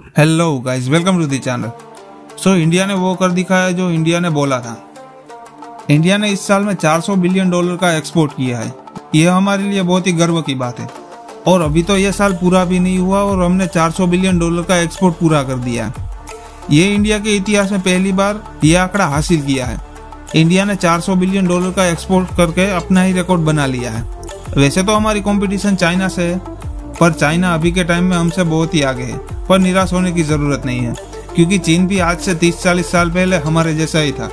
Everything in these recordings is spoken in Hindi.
Hello guys, welcome to the channel. So India ने वो कर दिखाया जो इंडिया ने बोला था। इंडिया ने इस साल में $400 बिलियन का एक्सपोर्ट किया है। यह हमारे लिए बहुत ही गर्व की बात है। और अभी तो यह साल पूरा भी नहीं हुआ और हमने $400 बिलियन का एक्सपोर्ट पूरा कर दिया है। ये इंडिया के इतिहास में पहली बार यह आंकड़ा हासिल किया है। इंडिया ने $400 बिलियन का एक्सपोर्ट करके अपना ही रिकॉर्ड बना लिया है। वैसे तो हमारी कंपटीशन चाइना से है, पर चाइना अभी के टाइम में हमसे बहुत ही आगे है। पर निराश होने की जरूरत नहीं है, क्योंकि चीन भी आज से 30-40 साल पहले हमारे जैसा ही था।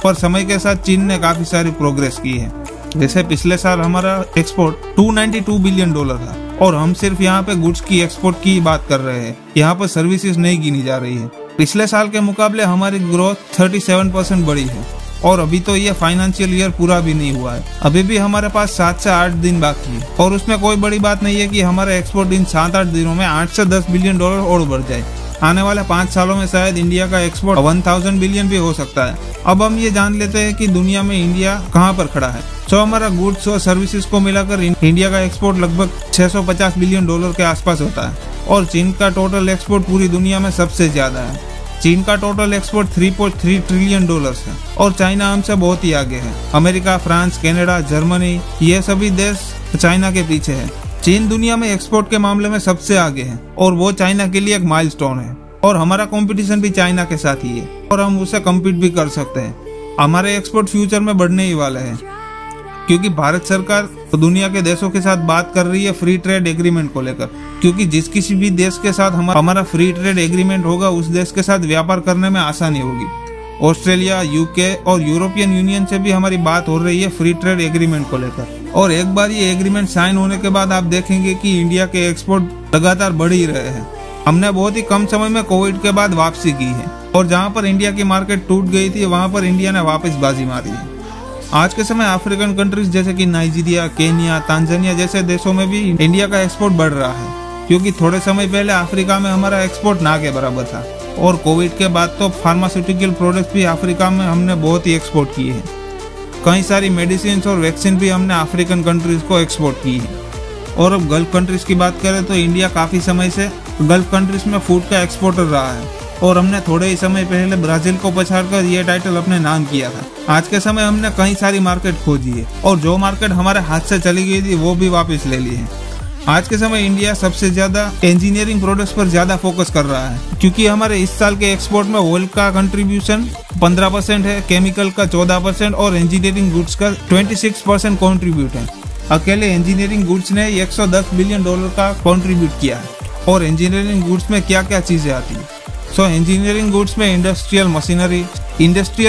पर समय के साथ चीन ने काफी सारी प्रोग्रेस की है। जैसे पिछले साल हमारा एक्सपोर्ट $292 बिलियन था और हम सिर्फ यहाँ पे गुड्स की एक्सपोर्ट की बात कर रहे हैं। यहाँ पर सर्विसेज नहीं गिनी जा रही है। पिछले साल के मुकाबले हमारी ग्रोथ 37% बढ़ी है और अभी तो ये फाइनेंशियल ईयर पूरा भी नहीं हुआ है। अभी भी हमारे पास 7 से 8 दिन बाकी है और उसमें कोई बड़ी बात नहीं है कि हमारा एक्सपोर्ट इन 7-8 दिनों में 8 से 10 बिलियन डॉलर और बढ़ जाए। आने वाले 5 सालों में शायद इंडिया का एक्सपोर्ट 1000 बिलियन भी हो सकता है। अब हम ये जान लेते हैं कि दुनिया में इंडिया कहाँ पर खड़ा है। तो हमारा गुड्स और सर्विसेज को मिलाकर इंडिया का एक्सपोर्ट लगभग $650 बिलियन के आसपास होता है और चीन का टोटल एक्सपोर्ट पूरी दुनिया में सबसे ज्यादा है। चीन का टोटल एक्सपोर्ट $3.3 ट्रिलियन है और चाइना हमसे बहुत ही आगे है। अमेरिका, फ्रांस, कनाडा, जर्मनी, ये सभी देश चाइना के पीछे है। चीन दुनिया में एक्सपोर्ट के मामले में सबसे आगे है और वो चाइना के लिए एक माइलस्टोन है। और हमारा कंपटीशन भी चाइना के साथ ही है और हम उससे कम्पीट भी कर सकते हैं। हमारे एक्सपोर्ट फ्यूचर में बढ़ने ही वाले हैं, क्योंकि भारत सरकार दुनिया के देशों के साथ बात कर रही है फ्री ट्रेड एग्रीमेंट को लेकर। क्योंकि जिस किसी भी देश के साथ हमारा फ्री ट्रेड एग्रीमेंट होगा, उस देश के साथ व्यापार करने में आसानी होगी। ऑस्ट्रेलिया, यूके और यूरोपियन यूनियन से भी हमारी बात हो रही है फ्री ट्रेड एग्रीमेंट को लेकर। और एक बार ये एग्रीमेंट साइन होने के बाद आप देखेंगे कि इंडिया के एक्सपोर्ट लगातार बढ़ ही रहे हैं। हमने बहुत ही कम समय में कोविड के बाद वापसी की है और जहाँ पर इंडिया की मार्केट टूट गई थी, वहाँ पर इंडिया ने वापस बाजी मारी है। आज के समय अफ्रीकन कंट्रीज जैसे कि नाइजीरिया, केनिया, तांजानिया जैसे देशों में भी इंडिया का एक्सपोर्ट बढ़ रहा है, क्योंकि थोड़े समय पहले अफ्रीका में हमारा एक्सपोर्ट ना के बराबर था। और कोविड के बाद तो फार्मास्यूटिकल प्रोडक्ट्स भी अफ्रीका में हमने बहुत ही एक्सपोर्ट किए हैं। कई सारी मेडिसिन और वैक्सीन भी हमने अफ्रीकन कंट्रीज को एक्सपोर्ट की है। और अब गल्फ कंट्रीज की बात करें तो इंडिया काफी समय से गल्फ कंट्रीज में फूड का एक्सपोर्टर रहा है और हमने थोड़े ही समय पहले ब्राजील को पछाड़कर ये टाइटल अपने नाम किया था। आज के समय हमने कई सारी मार्केट खोजी है और जो मार्केट हमारे हाथ से चली गई थी वो भी वापस ले ली है। आज के समय इंडिया सबसे ज्यादा इंजीनियरिंग प्रोडक्ट्स पर ज्यादा फोकस कर रहा है, क्योंकि हमारे इस साल के एक्सपोर्ट में ऑयल का कंट्रीब्यूशन 15% है, केमिकल का 14% और इंजीनियरिंग गुड्स का 26% कॉन्ट्रीब्यूट है। अकेले इंजीनियरिंग गुड्स ने $110 बिलियन का कॉन्ट्रीब्यूट किया है। और इंजीनियरिंग गुड्स में क्या क्या चीजें आती है? इंजीनियरिंग गुड्स में industrial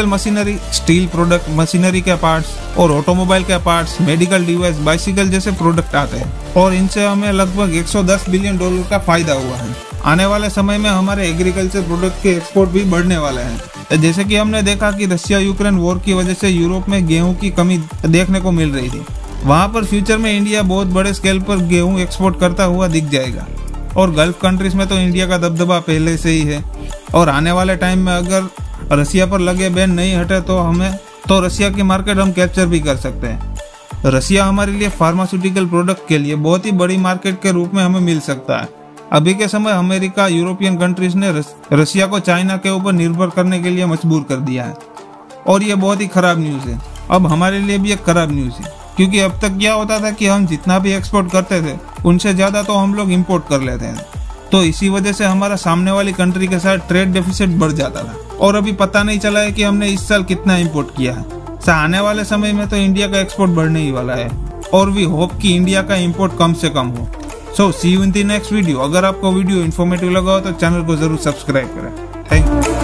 machinery, steel product, machinery के पार्ट्स और ऑटोमोबाइल के पार्ट्स, मेडिकल डिवाइस, बाइसिकल जैसे प्रोडक्ट आते हैं और इनसे हमें लगभग $110 बिलियन का फायदा हुआ है। आने वाले समय में हमारे एग्रीकल्चर प्रोडक्ट के एक्सपोर्ट भी बढ़ने वाले हैं। जैसे कि हमने देखा कि रशिया यूक्रेन वॉर की वजह से यूरोप में गेहूं की कमी देखने को मिल रही थी। वहां पर फ्यूचर में इंडिया बहुत बड़े स्केल पर गेहूं एक्सपोर्ट करता हुआ दिख जाएगा। और गल्फ कंट्रीज में तो इंडिया का दबदबा पहले से ही है और आने वाले टाइम में अगर रसिया पर लगे बैन नहीं हटे तो रसिया की मार्केट हम कैप्चर भी कर सकते हैं। रसिया हमारे लिए फार्मास्यूटिकल प्रोडक्ट के लिए बहुत ही बड़ी मार्केट के रूप में हमें मिल सकता है। अभी के समय अमेरिका, यूरोपियन कंट्रीज ने रसिया को चाइना के ऊपर निर्भर करने के लिए मजबूर कर दिया है और ये बहुत ही खराब न्यूज है। अब हमारे लिए भी एक खराब न्यूज है, क्योंकि अब तक क्या होता था कि हम जितना भी एक्सपोर्ट करते थे उनसे ज्यादा तो हम लोग इंपोर्ट कर लेते हैं। तो इसी वजह से हमारा सामने वाली कंट्री के साथ ट्रेड डेफिसिट बढ़ जाता था और अभी पता नहीं चला है कि हमने इस साल कितना इंपोर्ट किया है। आने वाले समय में तो इंडिया का एक्सपोर्ट बढ़ने ही वाला है और वी होप कि इंडिया का इंपोर्ट कम से कम हो। So see you in the next video. अगर आपको वीडियो इन्फॉर्मेटिव लगा हो तो चैनल को जरूर सब्सक्राइब करें। Thank you.